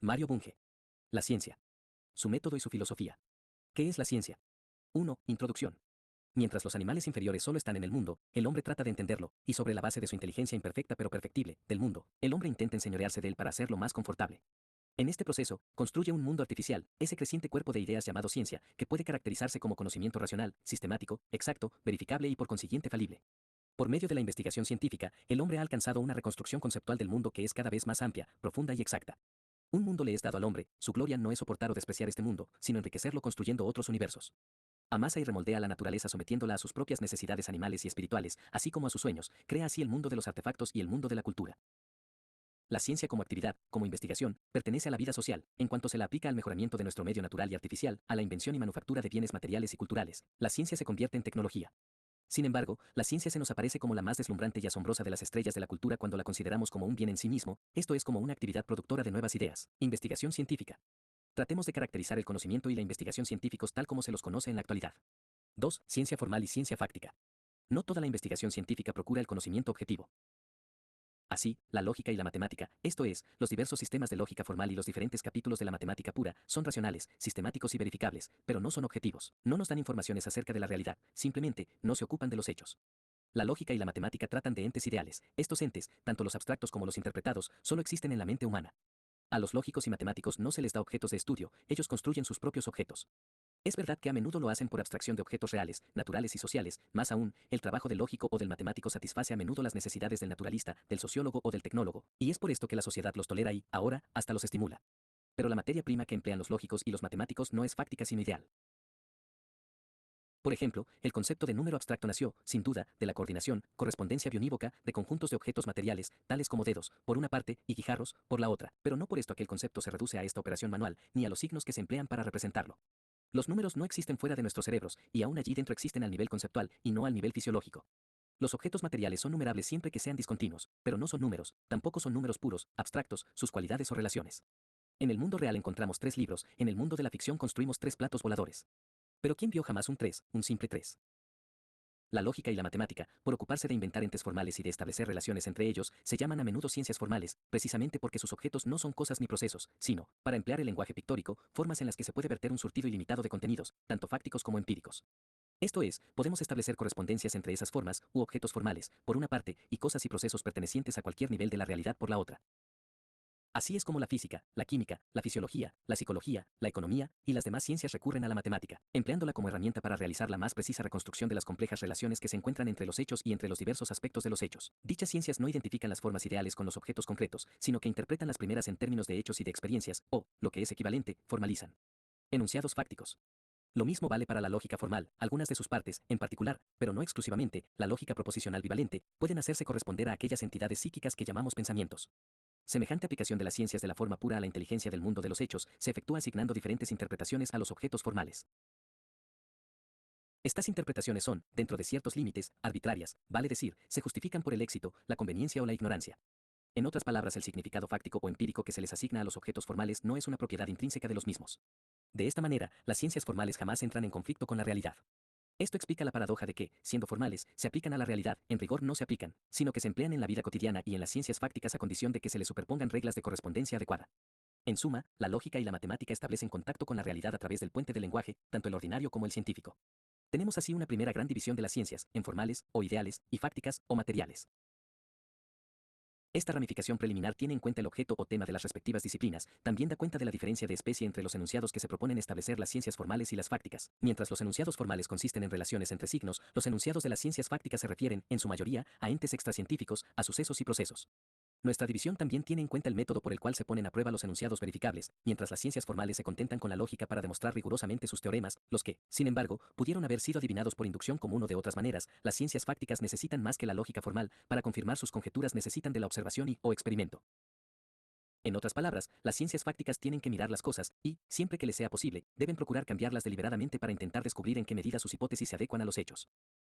Mario Bunge. La ciencia. Su método y su filosofía. ¿Qué es la ciencia? 1. Introducción. Mientras los animales inferiores solo están en el mundo, el hombre trata de entenderlo, y sobre la base de su inteligencia imperfecta pero perfectible, del mundo, el hombre intenta enseñorearse de él para hacerlo más confortable. En este proceso, construye un mundo artificial, ese creciente cuerpo de ideas llamado ciencia, que puede caracterizarse como conocimiento racional, sistemático, exacto, verificable y por consiguiente falible. Por medio de la investigación científica, el hombre ha alcanzado una reconstrucción conceptual del mundo que es cada vez más amplia, profunda y exacta. Un mundo le es dado al hombre, su gloria no es soportar o despreciar este mundo, sino enriquecerlo construyendo otros universos. Amasa y remoldea la naturaleza sometiéndola a sus propias necesidades animales y espirituales, así como a sus sueños, crea así el mundo de los artefactos y el mundo de la cultura. La ciencia como actividad, como investigación, pertenece a la vida social, en cuanto se la aplica al mejoramiento de nuestro medio natural y artificial, a la invención y manufactura de bienes materiales y culturales. La ciencia se convierte en tecnología. Sin embargo, la ciencia se nos aparece como la más deslumbrante y asombrosa de las estrellas de la cultura cuando la consideramos como un bien en sí mismo, esto es como una actividad productora de nuevas ideas. Investigación científica. Tratemos de caracterizar el conocimiento y la investigación científicos tal como se los conoce en la actualidad. 2. Ciencia formal y ciencia fáctica. No toda la investigación científica procura el conocimiento objetivo. Así, la lógica y la matemática, esto es, los diversos sistemas de lógica formal y los diferentes capítulos de la matemática pura, son racionales, sistemáticos y verificables, pero no son objetivos. No nos dan informaciones acerca de la realidad, simplemente, no se ocupan de los hechos. La lógica y la matemática tratan de entes ideales. Estos entes, tanto los abstractos como los interpretados, solo existen en la mente humana. A los lógicos y matemáticos no se les da objetos de estudio, ellos construyen sus propios objetos. Es verdad que a menudo lo hacen por abstracción de objetos reales, naturales y sociales, más aún, el trabajo del lógico o del matemático satisface a menudo las necesidades del naturalista, del sociólogo o del tecnólogo, y es por esto que la sociedad los tolera y, ahora, hasta los estimula. Pero la materia prima que emplean los lógicos y los matemáticos no es fáctica sino ideal. Por ejemplo, el concepto de número abstracto nació, sin duda, de la coordinación, correspondencia bionívoca, de conjuntos de objetos materiales, tales como dedos, por una parte, y guijarros, por la otra, pero no por esto aquel concepto se reduce a esta operación manual, ni a los signos que se emplean para representarlo. Los números no existen fuera de nuestros cerebros, y aún allí dentro existen al nivel conceptual, y no al nivel fisiológico. Los objetos materiales son numerables siempre que sean discontinuos, pero no son números, tampoco son números puros, abstractos, sus cualidades o relaciones. En el mundo real encontramos 3 libros, en el mundo de la ficción construimos 3 platos voladores. Pero ¿quién vio jamás un 3, un simple 3? La lógica y la matemática, por ocuparse de inventar entes formales y de establecer relaciones entre ellos, se llaman a menudo ciencias formales, precisamente porque sus objetos no son cosas ni procesos, sino, para emplear el lenguaje pictórico, formas en las que se puede verter un surtido ilimitado de contenidos, tanto fácticos como empíricos. Esto es, podemos establecer correspondencias entre esas formas, u objetos formales, por una parte, y cosas y procesos pertenecientes a cualquier nivel de la realidad por la otra. Así es como la física, la química, la fisiología, la psicología, la economía y las demás ciencias recurren a la matemática, empleándola como herramienta para realizar la más precisa reconstrucción de las complejas relaciones que se encuentran entre los hechos y entre los diversos aspectos de los hechos. Dichas ciencias no identifican las formas ideales con los objetos concretos, sino que interpretan las primeras en términos de hechos y de experiencias, o, lo que es equivalente, formalizan. Enunciados fácticos. Lo mismo vale para la lógica formal, algunas de sus partes, en particular, pero no exclusivamente, la lógica proposicional bivalente, pueden hacerse corresponder a aquellas entidades psíquicas que llamamos pensamientos. Semejante aplicación de las ciencias de la forma pura a la inteligencia del mundo de los hechos se efectúa asignando diferentes interpretaciones a los objetos formales. Estas interpretaciones son, dentro de ciertos límites, arbitrarias, vale decir, se justifican por el éxito, la conveniencia o la ignorancia. En otras palabras, el significado fáctico o empírico que se les asigna a los objetos formales no es una propiedad intrínseca de los mismos. De esta manera, las ciencias formales jamás entran en conflicto con la realidad. Esto explica la paradoja de que, siendo formales, se aplican a la realidad, en rigor no se aplican, sino que se emplean en la vida cotidiana y en las ciencias fácticas a condición de que se les superpongan reglas de correspondencia adecuada. En suma, la lógica y la matemática establecen contacto con la realidad a través del puente del lenguaje, tanto el ordinario como el científico. Tenemos así una primera gran división de las ciencias, en formales, o ideales, y fácticas, o materiales. Esta ramificación preliminar tiene en cuenta el objeto o tema de las respectivas disciplinas, también da cuenta de la diferencia de especie entre los enunciados que se proponen establecer las ciencias formales y las fácticas. Mientras los enunciados formales consisten en relaciones entre signos, los enunciados de las ciencias fácticas se refieren, en su mayoría, a entes extracientíficos, a sucesos y procesos. Nuestra división también tiene en cuenta el método por el cual se ponen a prueba los enunciados verificables, mientras las ciencias formales se contentan con la lógica para demostrar rigurosamente sus teoremas, los que, sin embargo, pudieron haber sido adivinados por inducción común o de otras maneras. Las ciencias fácticas necesitan más que la lógica formal, para confirmar sus conjeturas necesitan de la observación y o experimento. En otras palabras, las ciencias fácticas tienen que mirar las cosas y, siempre que les sea posible, deben procurar cambiarlas deliberadamente para intentar descubrir en qué medida sus hipótesis se adecuan a los hechos.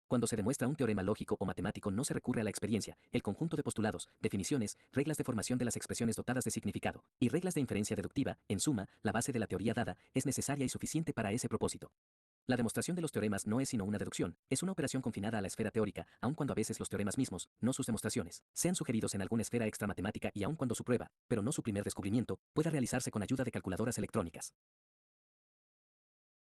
Cuando se demuestra un teorema lógico o matemático no se recurre a la experiencia, el conjunto de postulados, definiciones, reglas de formación de las expresiones dotadas de significado, y reglas de inferencia deductiva, en suma, la base de la teoría dada, es necesaria y suficiente para ese propósito. La demostración de los teoremas no es sino una deducción, es una operación confinada a la esfera teórica, aun cuando a veces los teoremas mismos, no sus demostraciones, sean sugeridos en alguna esfera extramatemática y aun cuando su prueba, pero no su primer descubrimiento, pueda realizarse con ayuda de calculadoras electrónicas.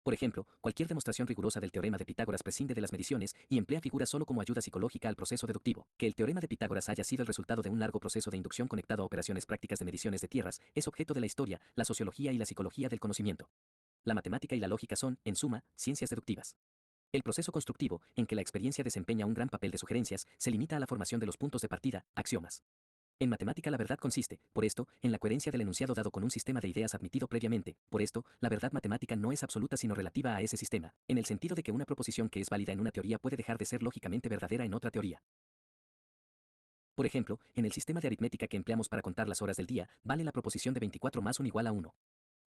Por ejemplo, cualquier demostración rigurosa del teorema de Pitágoras prescinde de las mediciones y emplea figuras solo como ayuda psicológica al proceso deductivo. Que el teorema de Pitágoras haya sido el resultado de un largo proceso de inducción conectado a operaciones prácticas de mediciones de tierras es objeto de la historia, la sociología y la psicología del conocimiento. La matemática y la lógica son, en suma, ciencias deductivas. El proceso constructivo, en que la experiencia desempeña un gran papel de sugerencias, se limita a la formación de los puntos de partida, axiomas. En matemática la verdad consiste, por esto, en la coherencia del enunciado dado con un sistema de ideas admitido previamente. Por esto, la verdad matemática no es absoluta sino relativa a ese sistema, en el sentido de que una proposición que es válida en una teoría puede dejar de ser lógicamente verdadera en otra teoría. Por ejemplo, en el sistema de aritmética que empleamos para contar las horas del día, vale la proposición de 24 más 1 igual a 1.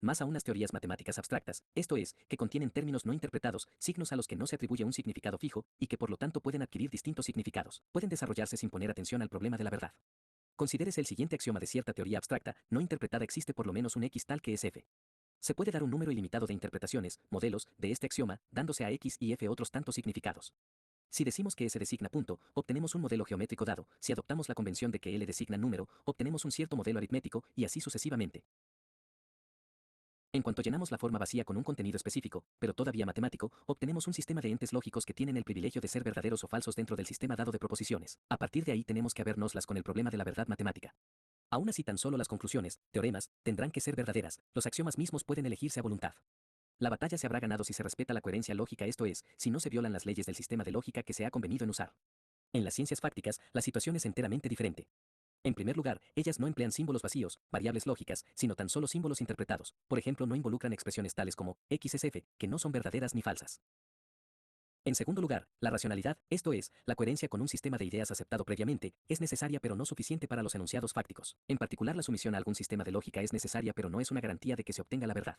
Más a unas teorías matemáticas abstractas, esto es, que contienen términos no interpretados, signos a los que no se atribuye un significado fijo, y que por lo tanto pueden adquirir distintos significados, pueden desarrollarse sin poner atención al problema de la verdad. Considérese el siguiente axioma de cierta teoría abstracta, no interpretada: existe por lo menos un X tal que es F. Se puede dar un número ilimitado de interpretaciones, modelos, de este axioma, dándose a X y F otros tantos significados. Si decimos que S designa punto, obtenemos un modelo geométrico dado; si adoptamos la convención de que L designa número, obtenemos un cierto modelo aritmético, y así sucesivamente. En cuanto llenamos la forma vacía con un contenido específico, pero todavía matemático, obtenemos un sistema de entes lógicos que tienen el privilegio de ser verdaderos o falsos dentro del sistema dado de proposiciones. A partir de ahí tenemos que habernoslas con el problema de la verdad matemática. Aún así, tan solo las conclusiones, teoremas, tendrán que ser verdaderas; los axiomas mismos pueden elegirse a voluntad. La batalla se habrá ganado si se respeta la coherencia lógica, esto es, si no se violan las leyes del sistema de lógica que se ha convenido en usar. En las ciencias fácticas, la situación es enteramente diferente. En primer lugar, ellas no emplean símbolos vacíos, variables lógicas, sino tan solo símbolos interpretados. Por ejemplo, no involucran expresiones tales como X es F, que no son verdaderas ni falsas. En segundo lugar, la racionalidad, esto es, la coherencia con un sistema de ideas aceptado previamente, es necesaria pero no suficiente para los enunciados fácticos. En particular, la sumisión a algún sistema de lógica es necesaria pero no es una garantía de que se obtenga la verdad.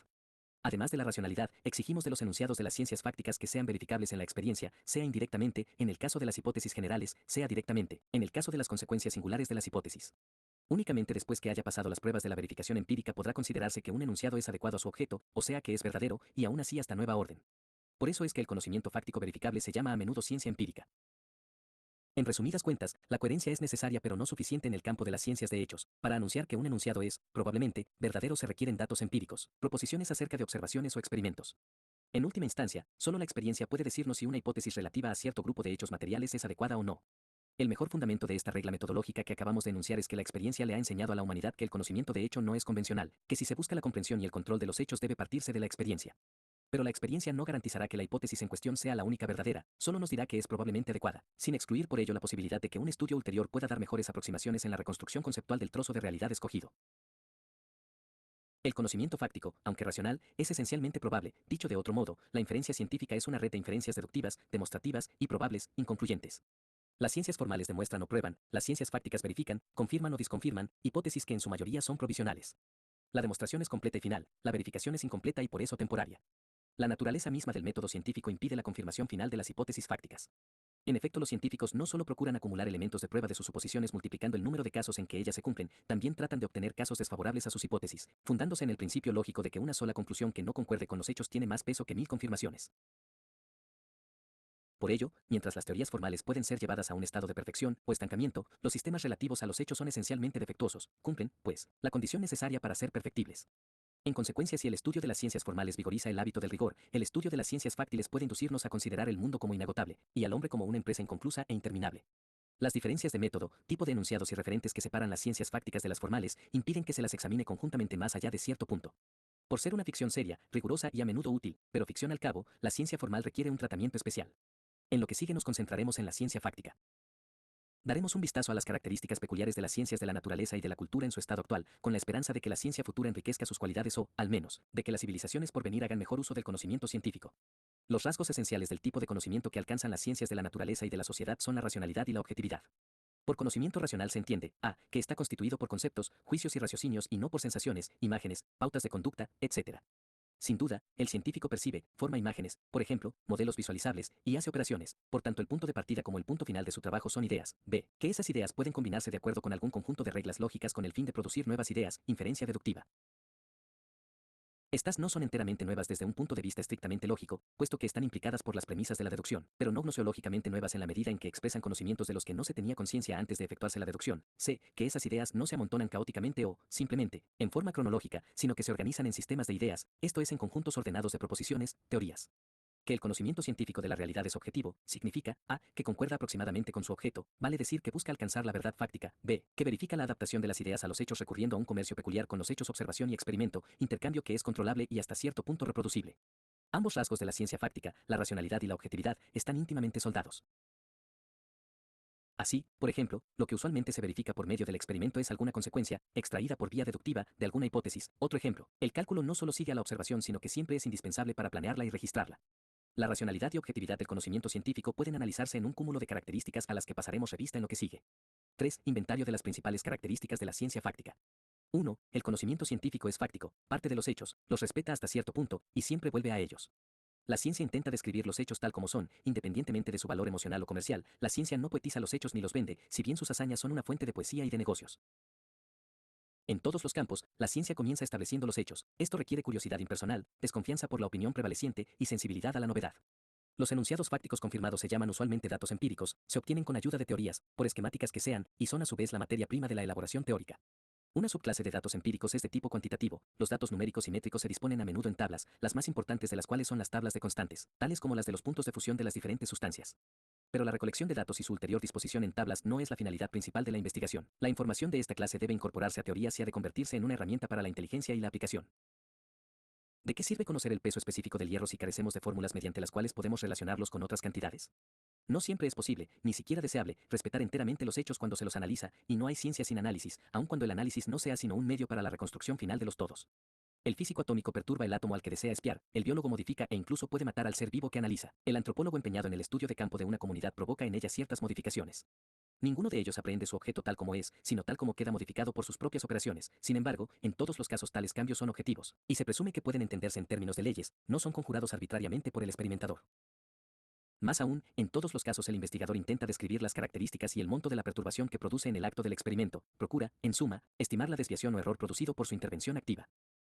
Además de la racionalidad, exigimos de los enunciados de las ciencias fácticas que sean verificables en la experiencia, sea indirectamente, en el caso de las hipótesis generales, sea directamente, en el caso de las consecuencias singulares de las hipótesis. Únicamente después que haya pasado las pruebas de la verificación empírica podrá considerarse que un enunciado es adecuado a su objeto, o sea que es verdadero, y aún así hasta nueva orden. Por eso es que el conocimiento fáctico verificable se llama a menudo ciencia empírica. En resumidas cuentas, la coherencia es necesaria pero no suficiente en el campo de las ciencias de hechos. Para anunciar que un enunciado es, probablemente, verdadero se requieren datos empíricos, proposiciones acerca de observaciones o experimentos. En última instancia, solo la experiencia puede decirnos si una hipótesis relativa a cierto grupo de hechos materiales es adecuada o no. El mejor fundamento de esta regla metodológica que acabamos de enunciar es que la experiencia le ha enseñado a la humanidad que el conocimiento de hecho no es convencional, que si se busca la comprensión y el control de los hechos debe partirse de la experiencia. Pero la experiencia no garantizará que la hipótesis en cuestión sea la única verdadera, solo nos dirá que es probablemente adecuada, sin excluir por ello la posibilidad de que un estudio ulterior pueda dar mejores aproximaciones en la reconstrucción conceptual del trozo de realidad escogido. El conocimiento fáctico, aunque racional, es esencialmente probable; dicho de otro modo, la inferencia científica es una red de inferencias deductivas, demostrativas y probables, inconcluyentes. Las ciencias formales demuestran o prueban, las ciencias fácticas verifican, confirman o desconfirman, hipótesis que en su mayoría son provisionales. La demostración es completa y final, la verificación es incompleta y por eso temporaria. La naturaleza misma del método científico impide la confirmación final de las hipótesis fácticas. En efecto, los científicos no solo procuran acumular elementos de prueba de sus suposiciones multiplicando el número de casos en que ellas se cumplen, también tratan de obtener casos desfavorables a sus hipótesis, fundándose en el principio lógico de que una sola conclusión que no concuerde con los hechos tiene más peso que 1000 confirmaciones. Por ello, mientras las teorías formales pueden ser llevadas a un estado de perfección o estancamiento, los sistemas relativos a los hechos son esencialmente defectuosos; cumplen, pues, la condición necesaria para ser perfectibles. En consecuencia, si el estudio de las ciencias formales vigoriza el hábito del rigor, el estudio de las ciencias fáctiles puede inducirnos a considerar el mundo como inagotable, y al hombre como una empresa inconclusa e interminable. Las diferencias de método, tipo de enunciados y referentes que separan las ciencias fácticas de las formales, impiden que se las examine conjuntamente más allá de cierto punto. Por ser una ficción seria, rigurosa y a menudo útil, pero ficción al cabo, la ciencia formal requiere un tratamiento especial. En lo que sigue nos concentraremos en la ciencia fáctica. Daremos un vistazo a las características peculiares de las ciencias de la naturaleza y de la cultura en su estado actual, con la esperanza de que la ciencia futura enriquezca sus cualidades o, al menos, de que las civilizaciones por venir hagan mejor uso del conocimiento científico. Los rasgos esenciales del tipo de conocimiento que alcanzan las ciencias de la naturaleza y de la sociedad son la racionalidad y la objetividad. Por conocimiento racional se entiende, a, que está constituido por conceptos, juicios y raciocinios y no por sensaciones, imágenes, pautas de conducta, etc. Sin duda, el científico percibe, forma imágenes, por ejemplo, modelos visualizables, y hace operaciones; por tanto el punto de partida como el punto final de su trabajo son ideas. B. Que esas ideas pueden combinarse de acuerdo con algún conjunto de reglas lógicas con el fin de producir nuevas ideas, inferencia deductiva. Estas no son enteramente nuevas desde un punto de vista estrictamente lógico, puesto que están implicadas por las premisas de la deducción, pero no gnoseológicamente nuevas en la medida en que expresan conocimientos de los que no se tenía conciencia antes de efectuarse la deducción. C. Que esas ideas no se amontonan caóticamente o, simplemente, en forma cronológica, sino que se organizan en sistemas de ideas, esto es en conjuntos ordenados de proposiciones, teorías. Que el conocimiento científico de la realidad es objetivo, significa a. Que concuerda aproximadamente con su objeto, vale decir que busca alcanzar la verdad fáctica, b. Que verifica la adaptación de las ideas a los hechos recurriendo a un comercio peculiar con los hechos observación y experimento, intercambio que es controlable y hasta cierto punto reproducible. Ambos rasgos de la ciencia fáctica, la racionalidad y la objetividad, están íntimamente soldados. Así, por ejemplo, lo que usualmente se verifica por medio del experimento es alguna consecuencia, extraída por vía deductiva, de alguna hipótesis. Otro ejemplo, el cálculo no solo sigue a la observación sino que siempre es indispensable para planearla y registrarla. La racionalidad y objetividad del conocimiento científico pueden analizarse en un cúmulo de características a las que pasaremos revista en lo que sigue. 3. Inventario de las principales características de la ciencia fáctica. 1. El conocimiento científico es fáctico, parte de los hechos, los respeta hasta cierto punto, y siempre vuelve a ellos. La ciencia intenta describir los hechos tal como son, independientemente de su valor emocional o comercial. La ciencia no poetiza los hechos ni los vende, si bien sus hazañas son una fuente de poesía y de negocios. En todos los campos, la ciencia comienza estableciendo los hechos. Esto requiere curiosidad impersonal, desconfianza por la opinión prevaleciente y sensibilidad a la novedad. Los enunciados fácticos confirmados se llaman usualmente datos empíricos, se obtienen con ayuda de teorías, por esquemáticas que sean, y son a su vez la materia prima de la elaboración teórica. Una subclase de datos empíricos es de tipo cuantitativo. Los datos numéricos y métricos se disponen a menudo en tablas, las más importantes de las cuales son las tablas de constantes, tales como las de los puntos de fusión de las diferentes sustancias. Pero la recolección de datos y su ulterior disposición en tablas no es la finalidad principal de la investigación. La información de esta clase debe incorporarse a teorías y ha de convertirse en una herramienta para la inteligencia y la aplicación. ¿De qué sirve conocer el peso específico del hierro si carecemos de fórmulas mediante las cuales podemos relacionarlos con otras cantidades? No siempre es posible, ni siquiera deseable, respetar enteramente los hechos cuando se los analiza, y no hay ciencia sin análisis, aun cuando el análisis no sea sino un medio para la reconstrucción final de los todos. El físico atómico perturba el átomo al que desea espiar, el biólogo modifica e incluso puede matar al ser vivo que analiza. El antropólogo empeñado en el estudio de campo de una comunidad provoca en ella ciertas modificaciones. Ninguno de ellos aprehende su objeto tal como es, sino tal como queda modificado por sus propias operaciones. Sin embargo, en todos los casos tales cambios son objetivos, y se presume que pueden entenderse en términos de leyes, no son conjurados arbitrariamente por el experimentador. Más aún, en todos los casos el investigador intenta describir las características y el monto de la perturbación que produce en el acto del experimento, procura, en suma, estimar la desviación o error producido por su intervención activa.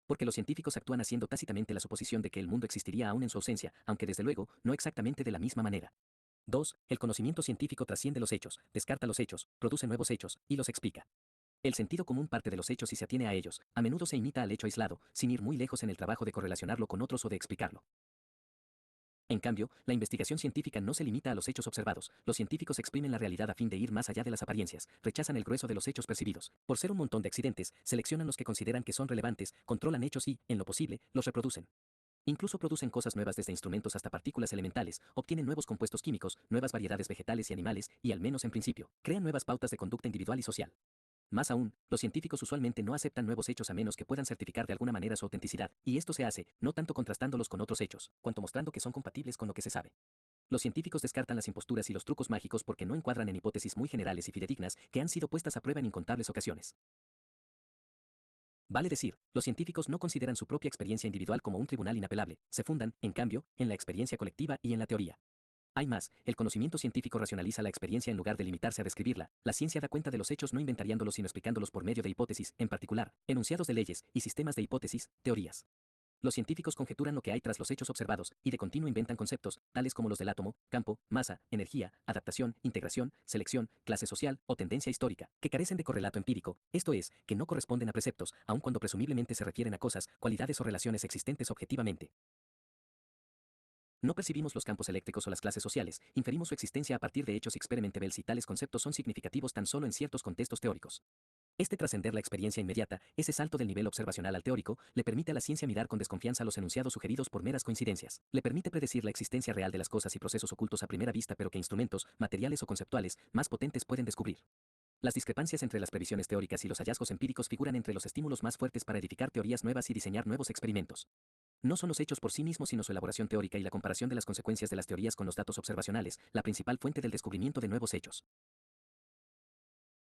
Porque los científicos actúan haciendo tácitamente la suposición de que el mundo existiría aún en su ausencia, aunque desde luego, no exactamente de la misma manera. 2. El conocimiento científico trasciende los hechos, descarta los hechos, produce nuevos hechos, y los explica. El sentido común parte de los hechos y se atiene a ellos, a menudo se imita al hecho aislado, sin ir muy lejos en el trabajo de correlacionarlo con otros o de explicarlo. En cambio, la investigación científica no se limita a los hechos observados. Los científicos exprimen la realidad a fin de ir más allá de las apariencias, rechazan el grueso de los hechos percibidos. Por ser un montón de accidentes, seleccionan los que consideran que son relevantes, controlan hechos y, en lo posible, los reproducen. Incluso producen cosas nuevas desde instrumentos hasta partículas elementales, obtienen nuevos compuestos químicos, nuevas variedades vegetales y animales, y al menos en principio, crean nuevas pautas de conducta individual y social. Más aún, los científicos usualmente no aceptan nuevos hechos a menos que puedan certificar de alguna manera su autenticidad, y esto se hace, no tanto contrastándolos con otros hechos, cuanto mostrando que son compatibles con lo que se sabe. Los científicos descartan las imposturas y los trucos mágicos porque no encuadran en hipótesis muy generales y fidedignas que han sido puestas a prueba en incontables ocasiones. Vale decir, los científicos no consideran su propia experiencia individual como un tribunal inapelable, se fundan, en cambio, en la experiencia colectiva y en la teoría. Hay más, el conocimiento científico racionaliza la experiencia en lugar de limitarse a describirla. La ciencia da cuenta de los hechos no inventariándolos sino explicándolos por medio de hipótesis, en particular, enunciados de leyes y sistemas de hipótesis, teorías. Los científicos conjeturan lo que hay tras los hechos observados y de continuo inventan conceptos, tales como los del átomo, campo, masa, energía, adaptación, integración, selección, clase social o tendencia histórica, que carecen de correlato empírico, esto es, que no corresponden a preceptos, aun cuando presumiblemente se refieren a cosas, cualidades o relaciones existentes objetivamente. No percibimos los campos eléctricos o las clases sociales, inferimos su existencia a partir de hechos experimentables y tales conceptos son significativos tan solo en ciertos contextos teóricos. Este trascender la experiencia inmediata, ese salto del nivel observacional al teórico, le permite a la ciencia mirar con desconfianza los enunciados sugeridos por meras coincidencias. Le permite predecir la existencia real de las cosas y procesos ocultos a primera vista pero que instrumentos, materiales o conceptuales, más potentes pueden descubrir. Las discrepancias entre las previsiones teóricas y los hallazgos empíricos figuran entre los estímulos más fuertes para edificar teorías nuevas y diseñar nuevos experimentos. No son los hechos por sí mismos sino su elaboración teórica y la comparación de las consecuencias de las teorías con los datos observacionales, la principal fuente del descubrimiento de nuevos hechos.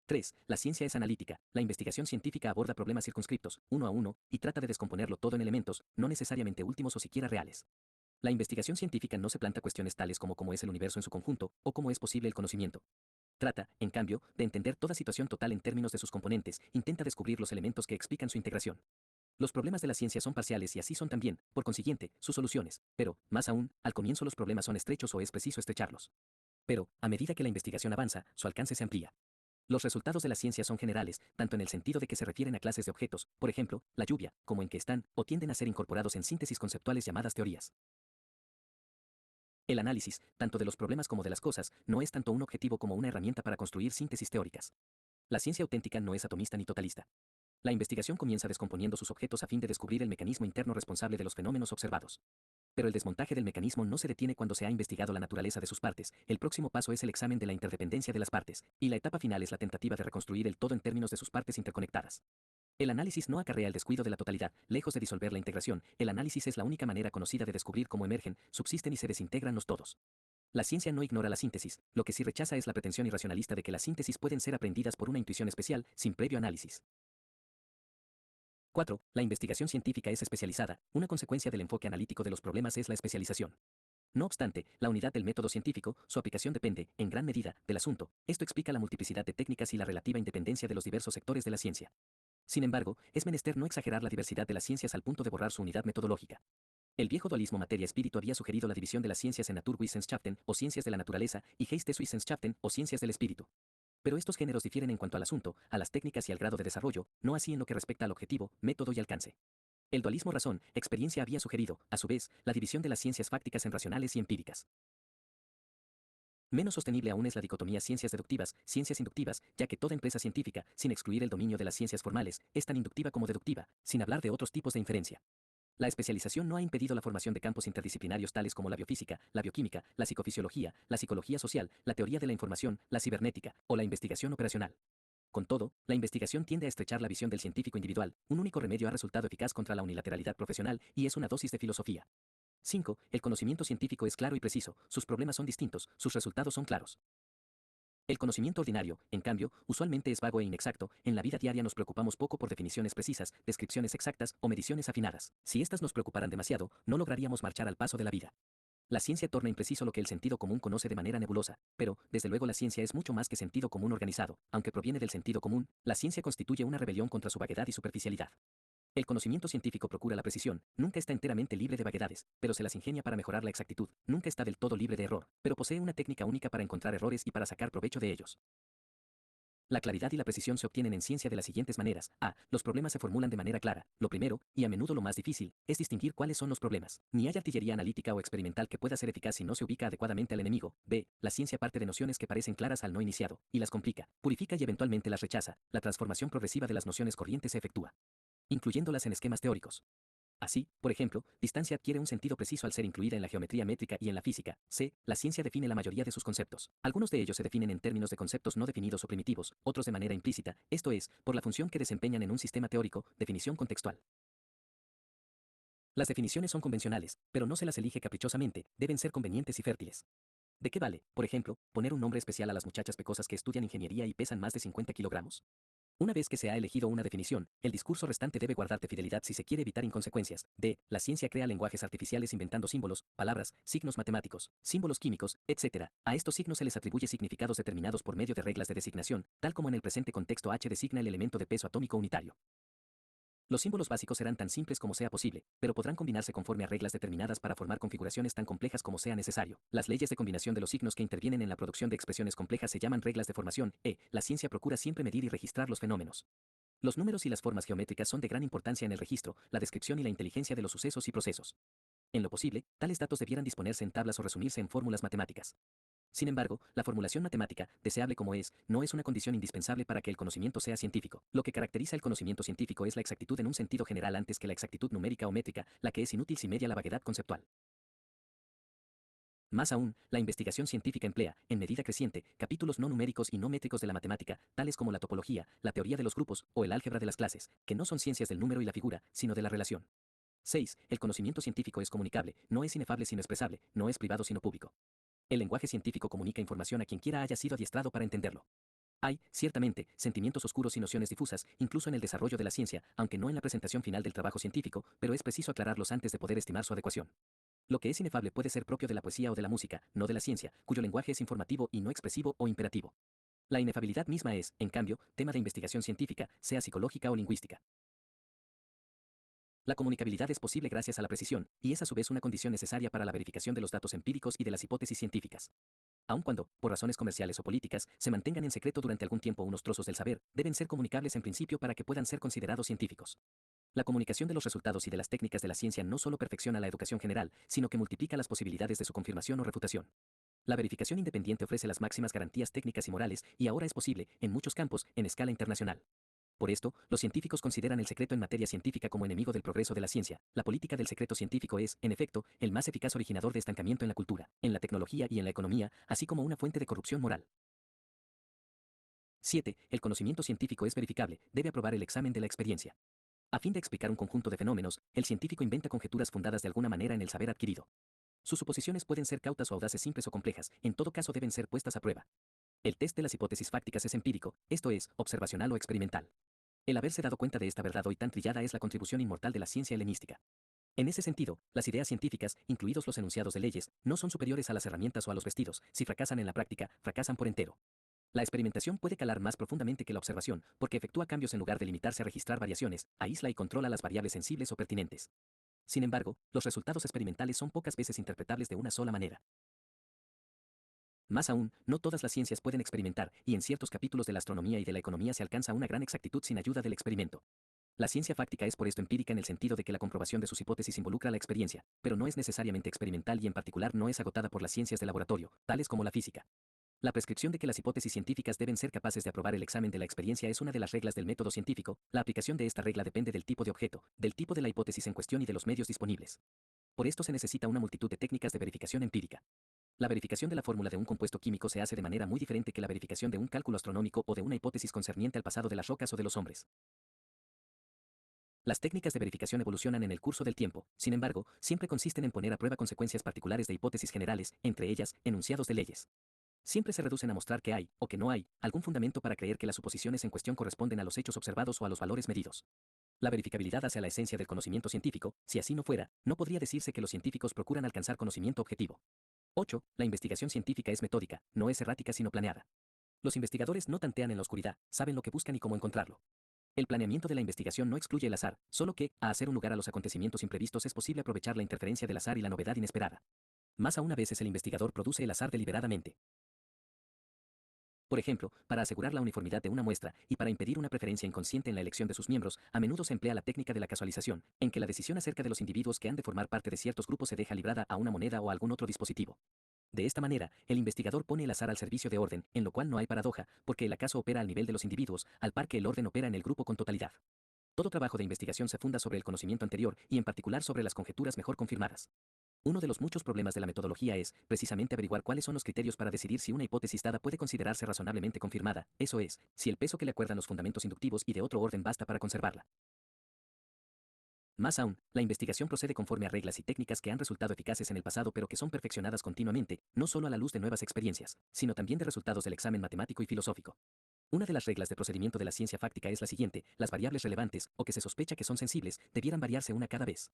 3. La ciencia es analítica. La investigación científica aborda problemas circunscriptos, uno a uno, y trata de descomponerlo todo en elementos, no necesariamente últimos o siquiera reales. La investigación científica no se planta cuestiones tales como cómo es el universo en su conjunto, o cómo es posible el conocimiento. Trata, en cambio, de entender toda situación total en términos de sus componentes, intenta descubrir los elementos que explican su integración. Los problemas de la ciencia son parciales y así son también, por consiguiente, sus soluciones, pero, más aún, al comienzo los problemas son estrechos o es preciso estrecharlos. Pero, a medida que la investigación avanza, su alcance se amplía. Los resultados de la ciencia son generales, tanto en el sentido de que se refieren a clases de objetos, por ejemplo, la lluvia, como en que están, o tienden a ser incorporados en síntesis conceptuales llamadas teorías. El análisis, tanto de los problemas como de las cosas, no es tanto un objetivo como una herramienta para construir síntesis teóricas. La ciencia auténtica no es atomista ni totalista. La investigación comienza descomponiendo sus objetos a fin de descubrir el mecanismo interno responsable de los fenómenos observados. Pero el desmontaje del mecanismo no se detiene cuando se ha investigado la naturaleza de sus partes, el próximo paso es el examen de la interdependencia de las partes, y la etapa final es la tentativa de reconstruir el todo en términos de sus partes interconectadas. El análisis no acarrea el descuido de la totalidad, lejos de disolver la integración, el análisis es la única manera conocida de descubrir cómo emergen, subsisten y se desintegran los todos. La ciencia no ignora la síntesis, lo que sí rechaza es la pretensión irracionalista de que las síntesis pueden ser aprendidas por una intuición especial, sin previo análisis. 4. La investigación científica es especializada, una consecuencia del enfoque analítico de los problemas es la especialización. No obstante, la unidad del método científico, su aplicación depende, en gran medida, del asunto. Esto explica la multiplicidad de técnicas y la relativa independencia de los diversos sectores de la ciencia. Sin embargo, es menester no exagerar la diversidad de las ciencias al punto de borrar su unidad metodológica. El viejo dualismo materia-espíritu había sugerido la división de las ciencias en Naturwissenschaften, o ciencias de la naturaleza, y Geisteswissenschaften, o ciencias del espíritu. Pero estos géneros difieren en cuanto al asunto, a las técnicas y al grado de desarrollo, no así en lo que respecta al objetivo, método y alcance. El dualismo razón-experiencia había sugerido, a su vez, la división de las ciencias fácticas en racionales y empíricas. Menos sostenible aún es la dicotomía ciencias deductivas, ciencias inductivas, ya que toda empresa científica, sin excluir el dominio de las ciencias formales, es tan inductiva como deductiva, sin hablar de otros tipos de inferencia. La especialización no ha impedido la formación de campos interdisciplinarios tales como la biofísica, la bioquímica, la psicofisiología, la psicología social, la teoría de la información, la cibernética, o la investigación operacional. Con todo, la investigación tiende a estrechar la visión del científico individual, un único remedio ha resultado eficaz contra la unilateralidad profesional, y es una dosis de filosofía. 5. El conocimiento científico es claro y preciso, sus problemas son distintos, sus resultados son claros. El conocimiento ordinario, en cambio, usualmente es vago e inexacto, en la vida diaria nos preocupamos poco por definiciones precisas, descripciones exactas o mediciones afinadas. Si éstas nos preocuparan demasiado, no lograríamos marchar al paso de la vida. La ciencia torna impreciso lo que el sentido común conoce de manera nebulosa, pero, desde luego la ciencia es mucho más que sentido común organizado, aunque proviene del sentido común, la ciencia constituye una rebelión contra su vaguedad y superficialidad. El conocimiento científico procura la precisión, nunca está enteramente libre de vaguedades, pero se las ingenia para mejorar la exactitud, nunca está del todo libre de error, pero posee una técnica única para encontrar errores y para sacar provecho de ellos. La claridad y la precisión se obtienen en ciencia de las siguientes maneras. A. Los problemas se formulan de manera clara. Lo primero, y a menudo lo más difícil, es distinguir cuáles son los problemas. Ni hay artillería analítica o experimental que pueda ser eficaz si no se ubica adecuadamente al enemigo. B. La ciencia parte de nociones que parecen claras al no iniciado, y las complica, purifica y eventualmente las rechaza. La transformación progresiva de las nociones corrientes se efectúa, incluyéndolas en esquemas teóricos. Así, por ejemplo, distancia adquiere un sentido preciso al ser incluida en la geometría métrica y en la física. C. La ciencia define la mayoría de sus conceptos. Algunos de ellos se definen en términos de conceptos no definidos o primitivos, otros de manera implícita, esto es, por la función que desempeñan en un sistema teórico, definición contextual. Las definiciones son convencionales, pero no se las elige caprichosamente, deben ser convenientes y fértiles. ¿De qué vale, por ejemplo, poner un nombre especial a las muchachas pecosas que estudian ingeniería y pesan más de 50 kilogramos? Una vez que se ha elegido una definición, el discurso restante debe guardarte fidelidad si se quiere evitar inconsecuencias. D. La ciencia crea lenguajes artificiales inventando símbolos, palabras, signos matemáticos, símbolos químicos, etc. A estos signos se les atribuye significados determinados por medio de reglas de designación, tal como en el presente contexto H designa el elemento de peso atómico unitario. Los símbolos básicos serán tan simples como sea posible, pero podrán combinarse conforme a reglas determinadas para formar configuraciones tan complejas como sea necesario. Las leyes de combinación de los signos que intervienen en la producción de expresiones complejas se llaman reglas de formación. La ciencia procura siempre medir y registrar los fenómenos. Los números y las formas geométricas son de gran importancia en el registro, la descripción y la inteligencia de los sucesos y procesos. En lo posible, tales datos debieran disponerse en tablas o resumirse en fórmulas matemáticas. Sin embargo, la formulación matemática, deseable como es, no es una condición indispensable para que el conocimiento sea científico. Lo que caracteriza el conocimiento científico es la exactitud en un sentido general antes que la exactitud numérica o métrica, la que es inútil si media la vaguedad conceptual. Más aún, la investigación científica emplea, en medida creciente, capítulos no numéricos y no métricos de la matemática, tales como la topología, la teoría de los grupos o el álgebra de las clases, que no son ciencias del número y la figura, sino de la relación. 6. El conocimiento científico es comunicable, no es inefable sino expresable, no es privado sino público. El lenguaje científico comunica información a quien quiera haya sido adiestrado para entenderlo. Hay, ciertamente, sentimientos oscuros y nociones difusas, incluso en el desarrollo de la ciencia, aunque no en la presentación final del trabajo científico, pero es preciso aclararlos antes de poder estimar su adecuación. Lo que es inefable puede ser propio de la poesía o de la música, no de la ciencia, cuyo lenguaje es informativo y no expresivo o imperativo. La inefabilidad misma es, en cambio, tema de investigación científica, sea psicológica o lingüística. La comunicabilidad es posible gracias a la precisión, y es a su vez una condición necesaria para la verificación de los datos empíricos y de las hipótesis científicas. Aun cuando, por razones comerciales o políticas, se mantengan en secreto durante algún tiempo unos trozos del saber, deben ser comunicables en principio para que puedan ser considerados científicos. La comunicación de los resultados y de las técnicas de la ciencia no solo perfecciona la educación general, sino que multiplica las posibilidades de su confirmación o refutación. La verificación independiente ofrece las máximas garantías técnicas y morales, y ahora es posible, en muchos campos, en escala internacional. Por esto, los científicos consideran el secreto en materia científica como enemigo del progreso de la ciencia. La política del secreto científico es, en efecto, el más eficaz originador de estancamiento en la cultura, en la tecnología y en la economía, así como una fuente de corrupción moral. 7. El conocimiento científico es verificable, debe aprobar el examen de la experiencia. A fin de explicar un conjunto de fenómenos, el científico inventa conjeturas fundadas de alguna manera en el saber adquirido. Sus suposiciones pueden ser cautas o audaces, simples o complejas, en todo caso deben ser puestas a prueba. El test de las hipótesis fácticas es empírico, esto es, observacional o experimental. El haberse dado cuenta de esta verdad hoy tan trillada es la contribución inmortal de la ciencia helenística. En ese sentido, las ideas científicas, incluidos los enunciados de leyes, no son superiores a las herramientas o a los vestidos. Si fracasan en la práctica, fracasan por entero. La experimentación puede calar más profundamente que la observación, porque efectúa cambios en lugar de limitarse a registrar variaciones, aísla y controla las variables sensibles o pertinentes. Sin embargo, los resultados experimentales son pocas veces interpretables de una sola manera. Más aún, no todas las ciencias pueden experimentar, y en ciertos capítulos de la astronomía y de la economía se alcanza una gran exactitud sin ayuda del experimento. La ciencia fáctica es por esto empírica en el sentido de que la comprobación de sus hipótesis involucra la experiencia, pero no es necesariamente experimental y en particular no es agotada por las ciencias de laboratorio, tales como la física. La prescripción de que las hipótesis científicas deben ser capaces de aprobar el examen de la experiencia es una de las reglas del método científico. La aplicación de esta regla depende del tipo de objeto, del tipo de la hipótesis en cuestión y de los medios disponibles. Por esto se necesita una multitud de técnicas de verificación empírica. La verificación de la fórmula de un compuesto químico se hace de manera muy diferente que la verificación de un cálculo astronómico o de una hipótesis concerniente al pasado de las rocas o de los hombres. Las técnicas de verificación evolucionan en el curso del tiempo, sin embargo, siempre consisten en poner a prueba consecuencias particulares de hipótesis generales, entre ellas, enunciados de leyes. Siempre se reducen a mostrar que hay, o que no hay, algún fundamento para creer que las suposiciones en cuestión corresponden a los hechos observados o a los valores medidos. La verificabilidad hacia la esencia del conocimiento científico, si así no fuera, no podría decirse que los científicos procuran alcanzar conocimiento objetivo. 8. La investigación científica es metódica, no es errática sino planeada. Los investigadores no tantean en la oscuridad, saben lo que buscan y cómo encontrarlo. El planeamiento de la investigación no excluye el azar, solo que, a hacer un lugar a los acontecimientos imprevistos es posible aprovechar la interferencia del azar y la novedad inesperada. Más aún a veces el investigador produce el azar deliberadamente. Por ejemplo, para asegurar la uniformidad de una muestra y para impedir una preferencia inconsciente en la elección de sus miembros, a menudo se emplea la técnica de la casualización, en que la decisión acerca de los individuos que han de formar parte de ciertos grupos se deja librada a una moneda o a algún otro dispositivo. De esta manera, el investigador pone el azar al servicio de orden, en lo cual no hay paradoja, porque el acaso opera al nivel de los individuos, al par que el orden opera en el grupo con totalidad. Todo trabajo de investigación se funda sobre el conocimiento anterior y en particular sobre las conjeturas mejor confirmadas. Uno de los muchos problemas de la metodología es, precisamente, averiguar cuáles son los criterios para decidir si una hipótesis dada puede considerarse razonablemente confirmada, eso es, si el peso que le acuerdan los fundamentos inductivos y de otro orden basta para conservarla. Más aún, la investigación procede conforme a reglas y técnicas que han resultado eficaces en el pasado pero que son perfeccionadas continuamente, no solo a la luz de nuevas experiencias, sino también de resultados del examen matemático y filosófico. Una de las reglas de procedimiento de la ciencia fáctica es la siguiente: las variables relevantes, o que se sospecha que son sensibles, debieran variarse una cada vez.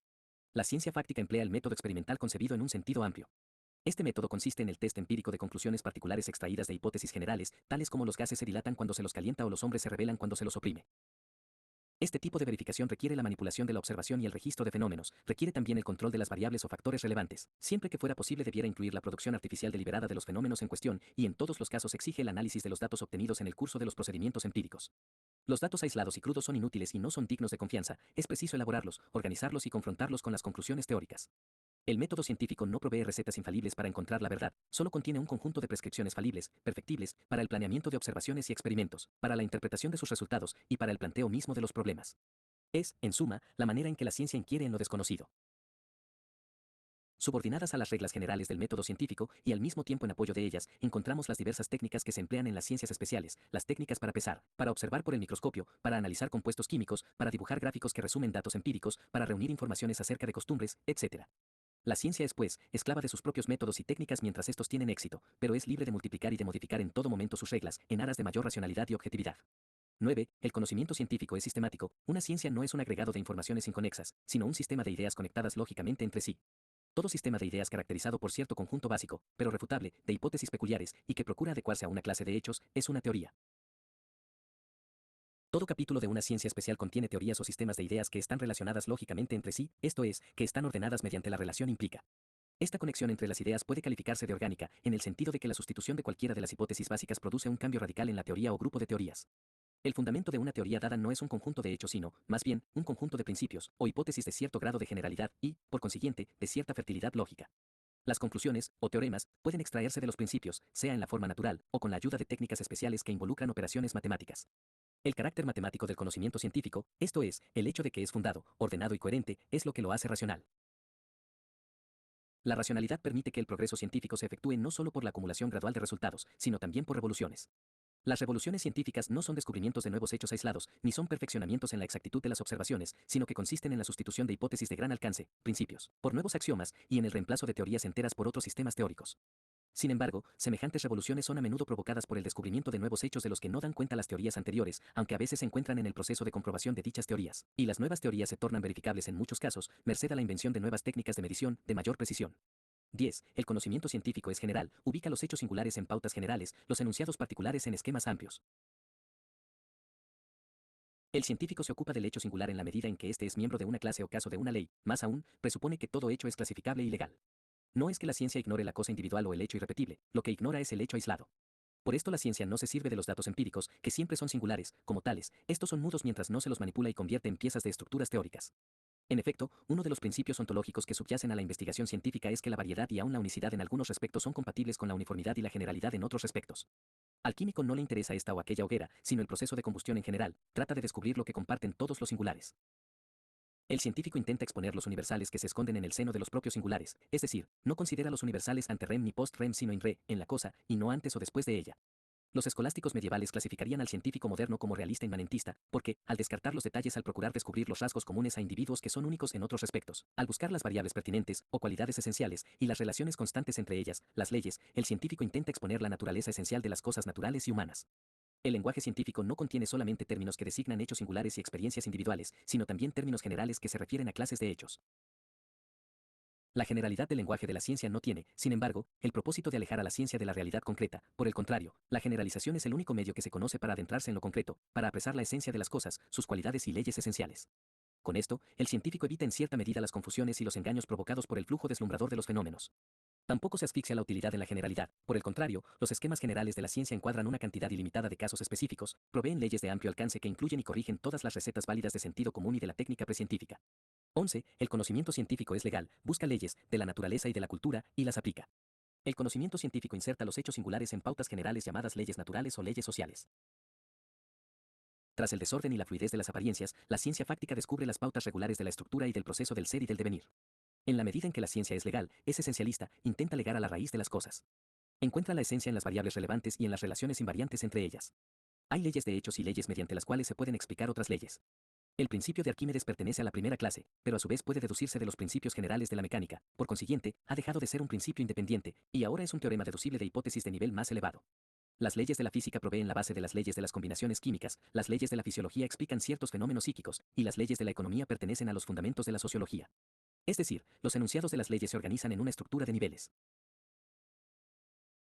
La ciencia fáctica emplea el método experimental concebido en un sentido amplio. Este método consiste en el test empírico de conclusiones particulares extraídas de hipótesis generales, tales como los gases se dilatan cuando se los calienta o los hombres se revelan cuando se los oprime. Este tipo de verificación requiere la manipulación de la observación y el registro de fenómenos, requiere también el control de las variables o factores relevantes. Siempre que fuera posible debiera incluir la producción artificial deliberada de los fenómenos en cuestión, y en todos los casos exige el análisis de los datos obtenidos en el curso de los procedimientos empíricos. Los datos aislados y crudos son inútiles y no son dignos de confianza, es preciso elaborarlos, organizarlos y confrontarlos con las conclusiones teóricas. El método científico no provee recetas infalibles para encontrar la verdad, solo contiene un conjunto de prescripciones falibles, perfectibles, para el planeamiento de observaciones y experimentos, para la interpretación de sus resultados y para el planteo mismo de los problemas. Es, en suma, la manera en que la ciencia inquiere en lo desconocido. Subordinadas a las reglas generales del método científico y al mismo tiempo en apoyo de ellas, encontramos las diversas técnicas que se emplean en las ciencias especiales, las técnicas para pesar, para observar por el microscopio, para analizar compuestos químicos, para dibujar gráficos que resumen datos empíricos, para reunir informaciones acerca de costumbres, etc. La ciencia es, pues, esclava de sus propios métodos y técnicas mientras estos tienen éxito, pero es libre de multiplicar y de modificar en todo momento sus reglas, en aras de mayor racionalidad y objetividad. 9. El conocimiento científico es sistemático. Una ciencia no es un agregado de informaciones inconexas, sino un sistema de ideas conectadas lógicamente entre sí. Todo sistema de ideas caracterizado por cierto conjunto básico, pero refutable, de hipótesis peculiares, y que procura adecuarse a una clase de hechos, es una teoría. Todo capítulo de una ciencia especial contiene teorías o sistemas de ideas que están relacionadas lógicamente entre sí, esto es, que están ordenadas mediante la relación implica. Esta conexión entre las ideas puede calificarse de orgánica, en el sentido de que la sustitución de cualquiera de las hipótesis básicas produce un cambio radical en la teoría o grupo de teorías. El fundamento de una teoría dada no es un conjunto de hechos sino, más bien, un conjunto de principios, o hipótesis de cierto grado de generalidad y, por consiguiente, de cierta fertilidad lógica. Las conclusiones, o teoremas, pueden extraerse de los principios, sea en la forma natural, o con la ayuda de técnicas especiales que involucran operaciones matemáticas. El carácter matemático del conocimiento científico, esto es, el hecho de que es fundado, ordenado y coherente, es lo que lo hace racional. La racionalidad permite que el progreso científico se efectúe no solo por la acumulación gradual de resultados, sino también por revoluciones. Las revoluciones científicas no son descubrimientos de nuevos hechos aislados, ni son perfeccionamientos en la exactitud de las observaciones, sino que consisten en la sustitución de hipótesis de gran alcance, principios, por nuevos axiomas, y en el reemplazo de teorías enteras por otros sistemas teóricos. Sin embargo, semejantes revoluciones son a menudo provocadas por el descubrimiento de nuevos hechos de los que no dan cuenta las teorías anteriores, aunque a veces se encuentran en el proceso de comprobación de dichas teorías, y las nuevas teorías se tornan verificables en muchos casos, merced a la invención de nuevas técnicas de medición, de mayor precisión. 10. El conocimiento científico es general, ubica los hechos singulares en pautas generales, los enunciados particulares en esquemas amplios. El científico se ocupa del hecho singular en la medida en que éste es miembro de una clase o caso de una ley, más aún, presupone que todo hecho es clasificable y legal. No es que la ciencia ignore la cosa individual o el hecho irrepetible, lo que ignora es el hecho aislado. Por esto la ciencia no se sirve de los datos empíricos, que siempre son singulares, como tales, estos son mudos mientras no se los manipula y convierte en piezas de estructuras teóricas. En efecto, uno de los principios ontológicos que subyacen a la investigación científica es que la variedad y aun la unicidad en algunos respectos son compatibles con la uniformidad y la generalidad en otros respectos. Al químico no le interesa esta o aquella hoguera, sino el proceso de combustión en general, trata de descubrir lo que comparten todos los singulares. El científico intenta exponer los universales que se esconden en el seno de los propios singulares, es decir, no considera los universales ante rem ni post rem sino in re, en la cosa, y no antes o después de ella. Los escolásticos medievales clasificarían al científico moderno como realista inmanentista, porque, al descartar los detalles al procurar descubrir los rasgos comunes a individuos que son únicos en otros respectos, al buscar las variables pertinentes, o cualidades esenciales, y las relaciones constantes entre ellas, las leyes, el científico intenta exponer la naturaleza esencial de las cosas naturales y humanas. El lenguaje científico no contiene solamente términos que designan hechos singulares y experiencias individuales, sino también términos generales que se refieren a clases de hechos. La generalidad del lenguaje de la ciencia no tiene, sin embargo, el propósito de alejar a la ciencia de la realidad concreta. Por el contrario, la generalización es el único medio que se conoce para adentrarse en lo concreto, para apresar la esencia de las cosas, sus cualidades y leyes esenciales. Con esto, el científico evita en cierta medida las confusiones y los engaños provocados por el flujo deslumbrador de los fenómenos. Tampoco se asfixia la utilidad en la generalidad, por el contrario, los esquemas generales de la ciencia encuadran una cantidad ilimitada de casos específicos, proveen leyes de amplio alcance que incluyen y corrigen todas las recetas válidas de sentido común y de la técnica precientífica. 11. El conocimiento científico es legal, busca leyes, de la naturaleza y de la cultura, y las aplica. El conocimiento científico inserta los hechos singulares en pautas generales llamadas leyes naturales o leyes sociales. Tras el desorden y la fluidez de las apariencias, la ciencia fáctica descubre las pautas regulares de la estructura y del proceso del ser y del devenir. En la medida en que la ciencia es legal, es esencialista, intenta llegar a la raíz de las cosas. Encuentra la esencia en las variables relevantes y en las relaciones invariantes entre ellas. Hay leyes de hechos y leyes mediante las cuales se pueden explicar otras leyes. El principio de Arquímedes pertenece a la primera clase, pero a su vez puede deducirse de los principios generales de la mecánica, por consiguiente, ha dejado de ser un principio independiente, y ahora es un teorema deducible de hipótesis de nivel más elevado. Las leyes de la física proveen la base de las leyes de las combinaciones químicas, las leyes de la fisiología explican ciertos fenómenos psíquicos, y las leyes de la economía pertenecen a los fundamentos de la sociología. Es decir, los enunciados de las leyes se organizan en una estructura de niveles.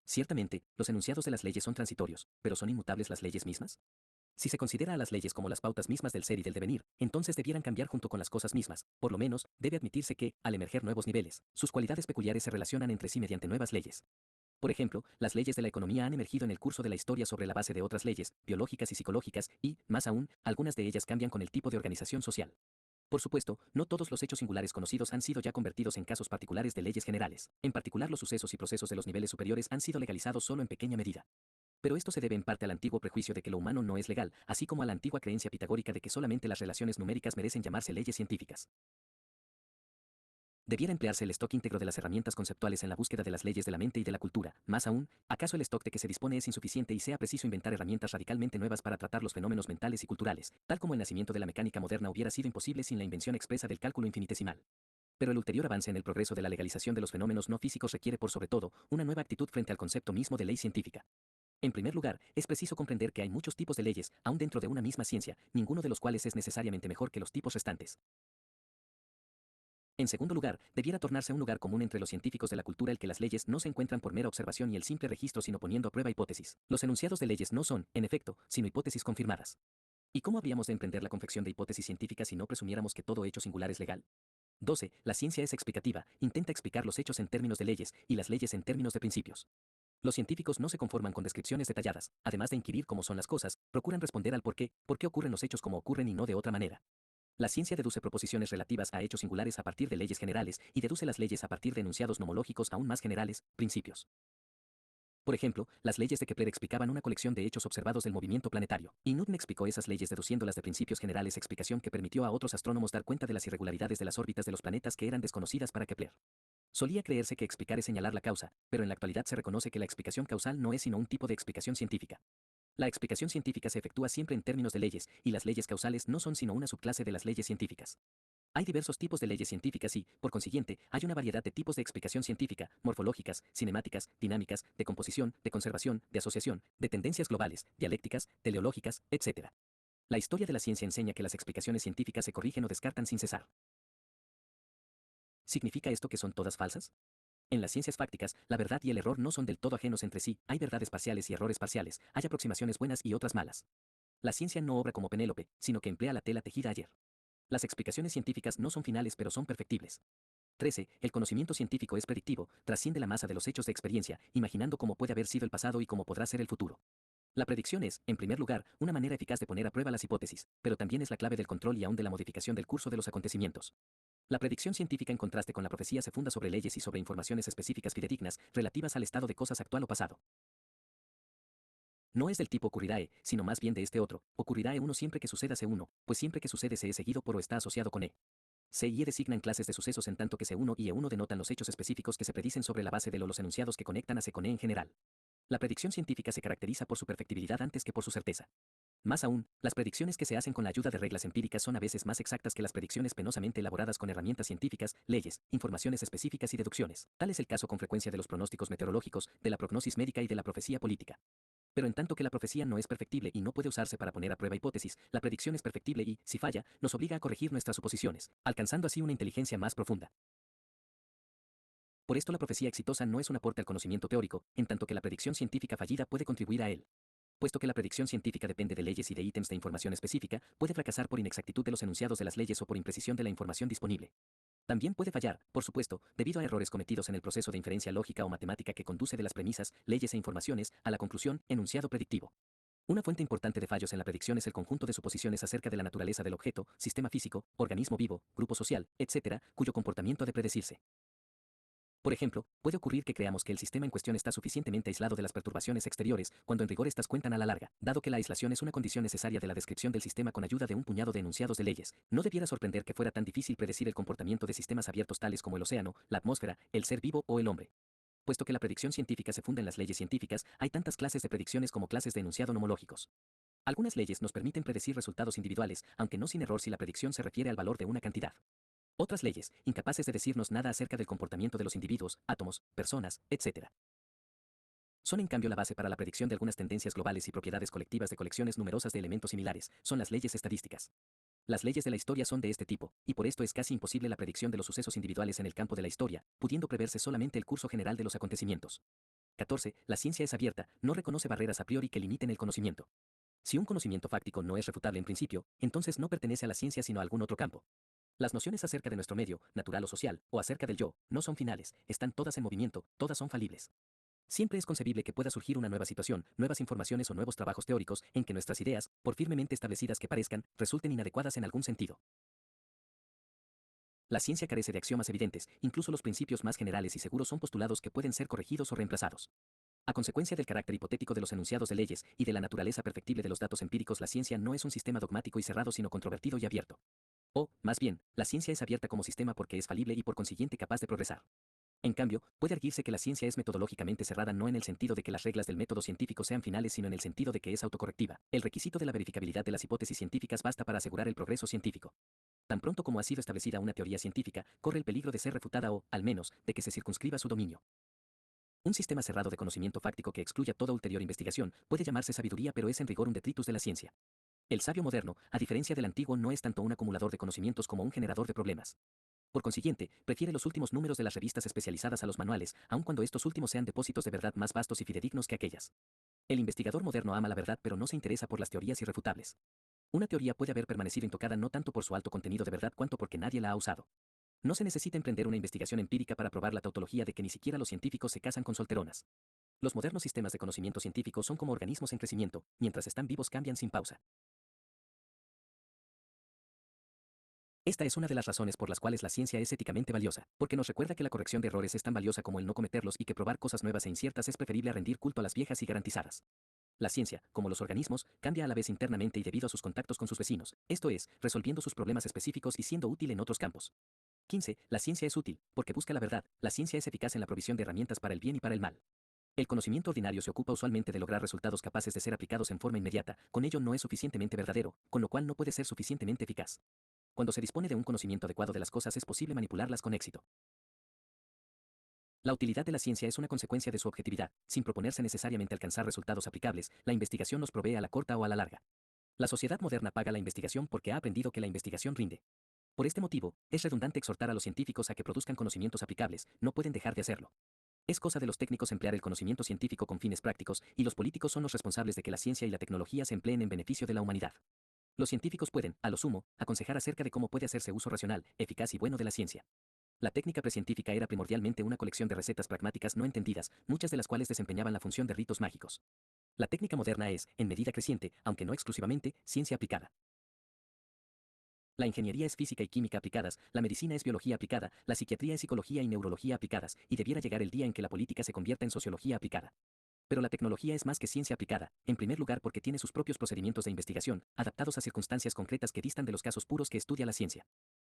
Ciertamente, los enunciados de las leyes son transitorios, pero ¿son inmutables las leyes mismas? Si se considera a las leyes como las pautas mismas del ser y del devenir, entonces debieran cambiar junto con las cosas mismas, por lo menos, debe admitirse que, al emerger nuevos niveles, sus cualidades peculiares se relacionan entre sí mediante nuevas leyes. Por ejemplo, las leyes de la economía han emergido en el curso de la historia sobre la base de otras leyes, biológicas y psicológicas, y, más aún, algunas de ellas cambian con el tipo de organización social. Por supuesto, no todos los hechos singulares conocidos han sido ya convertidos en casos particulares de leyes generales. En particular, los sucesos y procesos de los niveles superiores han sido legalizados solo en pequeña medida. Pero esto se debe en parte al antiguo prejuicio de que lo humano no es legal, así como a la antigua creencia pitagórica de que solamente las relaciones numéricas merecen llamarse leyes científicas. Debiera emplearse el stock íntegro de las herramientas conceptuales en la búsqueda de las leyes de la mente y de la cultura. Más aún, ¿acaso el stock de que se dispone es insuficiente y sea preciso inventar herramientas radicalmente nuevas para tratar los fenómenos mentales y culturales, tal como el nacimiento de la mecánica moderna hubiera sido imposible sin la invención expresa del cálculo infinitesimal? Pero el ulterior avance en el progreso de la legalización de los fenómenos no físicos requiere por sobre todo una nueva actitud frente al concepto mismo de ley científica. En primer lugar, es preciso comprender que hay muchos tipos de leyes, aún dentro de una misma ciencia, ninguno de los cuales es necesariamente mejor que los tipos restantes. En segundo lugar, debiera tornarse un lugar común entre los científicos de la cultura el que las leyes no se encuentran por mera observación y el simple registro sino poniendo a prueba hipótesis. Los enunciados de leyes no son, en efecto, sino hipótesis confirmadas. ¿Y cómo habríamos de emprender la confección de hipótesis científicas si no presumiéramos que todo hecho singular es legal? 12. La ciencia es explicativa, intenta explicar los hechos en términos de leyes y las leyes en términos de principios. Los científicos no se conforman con descripciones detalladas, además de inquirir cómo son las cosas, procuran responder al por qué ocurren los hechos como ocurren y no de otra manera. La ciencia deduce proposiciones relativas a hechos singulares a partir de leyes generales y deduce las leyes a partir de enunciados nomológicos aún más generales, principios. Por ejemplo, las leyes de Kepler explicaban una colección de hechos observados del movimiento planetario, y Newton explicó esas leyes deduciéndolas de principios generales, explicación que permitió a otros astrónomos dar cuenta de las irregularidades de las órbitas de los planetas que eran desconocidas para Kepler. Solía creerse que explicar es señalar la causa, pero en la actualidad se reconoce que la explicación causal no es sino un tipo de explicación científica. La explicación científica se efectúa siempre en términos de leyes, y las leyes causales no son sino una subclase de las leyes científicas. Hay diversos tipos de leyes científicas y, por consiguiente, hay una variedad de tipos de explicación científica, morfológicas, cinemáticas, dinámicas, de composición, de conservación, de asociación, de tendencias globales, dialécticas, teleológicas, etc. La historia de la ciencia enseña que las explicaciones científicas se corrigen o descartan sin cesar. ¿Significa esto que son todas falsas? En las ciencias fácticas, la verdad y el error no son del todo ajenos entre sí, hay verdades parciales y errores parciales, hay aproximaciones buenas y otras malas. La ciencia no obra como Penélope, sino que emplea la tela tejida ayer. Las explicaciones científicas no son finales pero son perfectibles. 13. El conocimiento científico es predictivo, trasciende la masa de los hechos de experiencia, imaginando cómo puede haber sido el pasado y cómo podrá ser el futuro. La predicción es, en primer lugar, una manera eficaz de poner a prueba las hipótesis, pero también es la clave del control y aún de la modificación del curso de los acontecimientos. La predicción científica en contraste con la profecía se funda sobre leyes y sobre informaciones específicas fidedignas relativas al estado de cosas actual o pasado. No es del tipo ocurrirá sino más bien de este otro, ocurrirá uno siempre que suceda C1, pues siempre que sucede se es seguido por o está asociado con E. C y E designan clases de sucesos en tanto que C1 y E1 denotan los hechos específicos que se predicen sobre la base de los enunciados que conectan a C con E en general. La predicción científica se caracteriza por su perfectibilidad antes que por su certeza. Más aún, las predicciones que se hacen con la ayuda de reglas empíricas son a veces más exactas que las predicciones penosamente elaboradas con herramientas científicas, leyes, informaciones específicas y deducciones. Tal es el caso con frecuencia de los pronósticos meteorológicos, de la prognosis médica y de la profecía política. Pero en tanto que la profecía no es perfectible y no puede usarse para poner a prueba hipótesis, la predicción es perfectible y, si falla, nos obliga a corregir nuestras suposiciones, alcanzando así una inteligencia más profunda. Por esto la profecía exitosa no es un aporte al conocimiento teórico, en tanto que la predicción científica fallida puede contribuir a él. Puesto que la predicción científica depende de leyes y de ítems de información específica, puede fracasar por inexactitud de los enunciados de las leyes o por imprecisión de la información disponible. También puede fallar, por supuesto, debido a errores cometidos en el proceso de inferencia lógica o matemática que conduce de las premisas, leyes e informaciones, a la conclusión, enunciado predictivo. Una fuente importante de fallos en la predicción es el conjunto de suposiciones acerca de la naturaleza del objeto, sistema físico, organismo vivo, grupo social, etc., cuyo comportamiento ha de predecirse. Por ejemplo, puede ocurrir que creamos que el sistema en cuestión está suficientemente aislado de las perturbaciones exteriores, cuando en rigor estas cuentan a la larga. Dado que la aislación es una condición necesaria de la descripción del sistema con ayuda de un puñado de enunciados de leyes, no debiera sorprender que fuera tan difícil predecir el comportamiento de sistemas abiertos tales como el océano, la atmósfera, el ser vivo o el hombre. Puesto que la predicción científica se funda en las leyes científicas, hay tantas clases de predicciones como clases de enunciado nomológicos. Algunas leyes nos permiten predecir resultados individuales, aunque no sin error si la predicción se refiere al valor de una cantidad. Otras leyes, incapaces de decirnos nada acerca del comportamiento de los individuos, átomos, personas, etc. Son en cambio la base para la predicción de algunas tendencias globales y propiedades colectivas de colecciones numerosas de elementos similares, son las leyes estadísticas. Las leyes de la historia son de este tipo, y por esto es casi imposible la predicción de los sucesos individuales en el campo de la historia, pudiendo preverse solamente el curso general de los acontecimientos. 14. La ciencia es abierta, no reconoce barreras a priori que limiten el conocimiento. Si un conocimiento fáctico no es refutable en principio, entonces no pertenece a la ciencia sino a algún otro campo. Las nociones acerca de nuestro medio, natural o social, o acerca del yo, no son finales, están todas en movimiento, todas son falibles. Siempre es concebible que pueda surgir una nueva situación, nuevas informaciones o nuevos trabajos teóricos en que nuestras ideas, por firmemente establecidas que parezcan, resulten inadecuadas en algún sentido. La ciencia carece de axiomas evidentes, incluso los principios más generales y seguros son postulados que pueden ser corregidos o reemplazados. A consecuencia del carácter hipotético de los enunciados de leyes y de la naturaleza perfectible de los datos empíricos, la ciencia no es un sistema dogmático y cerrado sino controvertido y abierto. O, más bien, la ciencia es abierta como sistema porque es falible y por consiguiente capaz de progresar. En cambio, puede arguirse que la ciencia es metodológicamente cerrada no en el sentido de que las reglas del método científico sean finales, sino en el sentido de que es autocorrectiva. El requisito de la verificabilidad de las hipótesis científicas basta para asegurar el progreso científico. Tan pronto como ha sido establecida una teoría científica, corre el peligro de ser refutada o, al menos, de que se circunscriba su dominio. Un sistema cerrado de conocimiento fáctico que excluya toda ulterior investigación puede llamarse sabiduría, pero es en rigor un detritus de la ciencia. El sabio moderno, a diferencia del antiguo, no es tanto un acumulador de conocimientos como un generador de problemas. Por consiguiente, prefiere los últimos números de las revistas especializadas a los manuales, aun cuando estos últimos sean depósitos de verdad más vastos y fidedignos que aquellas. El investigador moderno ama la verdad pero no se interesa por las teorías irrefutables. Una teoría puede haber permanecido intocada no tanto por su alto contenido de verdad cuanto porque nadie la ha usado. No se necesita emprender una investigación empírica para probar la tautología de que ni siquiera los científicos se casan con solteronas. Los modernos sistemas de conocimiento científico son como organismos en crecimiento, mientras están vivos cambian sin pausa. Esta es una de las razones por las cuales la ciencia es éticamente valiosa, porque nos recuerda que la corrección de errores es tan valiosa como el no cometerlos y que probar cosas nuevas e inciertas es preferible a rendir culto a las viejas y garantizadas. La ciencia, como los organismos, cambia a la vez internamente y debido a sus contactos con sus vecinos, esto es, resolviendo sus problemas específicos y siendo útil en otros campos. 15. La ciencia es útil, porque busca la verdad, la ciencia es eficaz en la provisión de herramientas para el bien y para el mal. El conocimiento ordinario se ocupa usualmente de lograr resultados capaces de ser aplicados en forma inmediata, con ello no es suficientemente verdadero, con lo cual no puede ser suficientemente eficaz. Cuando se dispone de un conocimiento adecuado de las cosas es posible manipularlas con éxito. La utilidad de la ciencia es una consecuencia de su objetividad, sin proponerse necesariamente alcanzar resultados aplicables, la investigación nos provee a la corta o a la larga. La sociedad moderna paga la investigación porque ha aprendido que la investigación rinde. Por este motivo, es redundante exhortar a los científicos a que produzcan conocimientos aplicables, no pueden dejar de hacerlo. Es cosa de los técnicos emplear el conocimiento científico con fines prácticos, y los políticos son los responsables de que la ciencia y la tecnología se empleen en beneficio de la humanidad. Los científicos pueden, a lo sumo, aconsejar acerca de cómo puede hacerse uso racional, eficaz y bueno de la ciencia. La técnica precientífica era primordialmente una colección de recetas pragmáticas no entendidas, muchas de las cuales desempeñaban la función de ritos mágicos. La técnica moderna es, en medida creciente, aunque no exclusivamente, ciencia aplicada. La ingeniería es física y química aplicadas, la medicina es biología aplicada, la psiquiatría es psicología y neurología aplicadas, y debiera llegar el día en que la política se convierta en sociología aplicada. Pero la tecnología es más que ciencia aplicada, en primer lugar porque tiene sus propios procedimientos de investigación, adaptados a circunstancias concretas que distan de los casos puros que estudia la ciencia.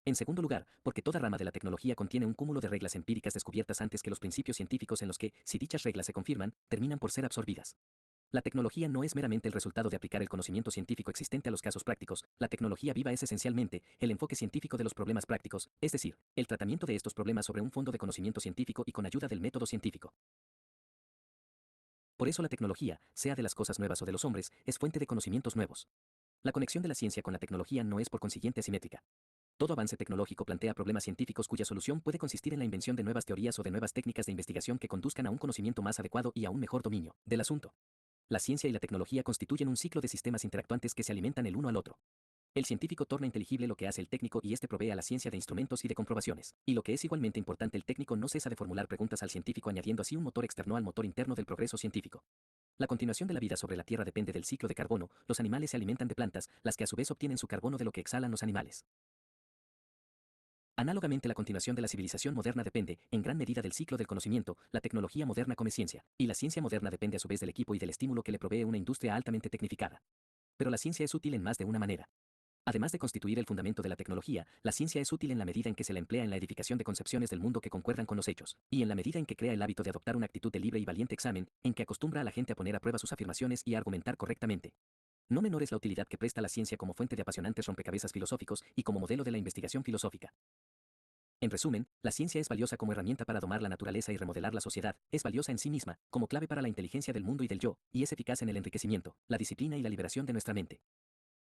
En segundo lugar, porque toda rama de la tecnología contiene un cúmulo de reglas empíricas descubiertas antes que los principios científicos en los que, si dichas reglas se confirman, terminan por ser absorbidas. La tecnología no es meramente el resultado de aplicar el conocimiento científico existente a los casos prácticos, la tecnología viva es esencialmente el enfoque científico de los problemas prácticos, es decir, el tratamiento de estos problemas sobre un fondo de conocimiento científico y con ayuda del método científico. Por eso la tecnología, sea de las cosas nuevas o de los hombres, es fuente de conocimientos nuevos. La conexión de la ciencia con la tecnología no es por consiguiente asimétrica. Todo avance tecnológico plantea problemas científicos cuya solución puede consistir en la invención de nuevas teorías o de nuevas técnicas de investigación que conduzcan a un conocimiento más adecuado y a un mejor dominio del asunto. La ciencia y la tecnología constituyen un ciclo de sistemas interactuantes que se alimentan el uno al otro. El científico torna inteligible lo que hace el técnico y éste provee a la ciencia de instrumentos y de comprobaciones. Y lo que es igualmente importante, el técnico no cesa de formular preguntas al científico añadiendo así un motor externo al motor interno del progreso científico. La continuación de la vida sobre la Tierra depende del ciclo de carbono, los animales se alimentan de plantas, las que a su vez obtienen su carbono de lo que exhalan los animales. Análogamente, la continuación de la civilización moderna depende, en gran medida, del ciclo del conocimiento, la tecnología moderna come ciencia, y la ciencia moderna depende a su vez del equipo y del estímulo que le provee una industria altamente tecnificada. Pero la ciencia es útil en más de una manera. Además de constituir el fundamento de la tecnología, la ciencia es útil en la medida en que se la emplea en la edificación de concepciones del mundo que concuerdan con los hechos, y en la medida en que crea el hábito de adoptar una actitud de libre y valiente examen, en que acostumbra a la gente a poner a prueba sus afirmaciones y a argumentar correctamente. No menor es la utilidad que presta la ciencia como fuente de apasionantes rompecabezas filosóficos y como modelo de la investigación filosófica. En resumen, la ciencia es valiosa como herramienta para domar la naturaleza y remodelar la sociedad, es valiosa en sí misma, como clave para la inteligencia del mundo y del yo, y es eficaz en el enriquecimiento, la disciplina y la liberación de nuestra mente.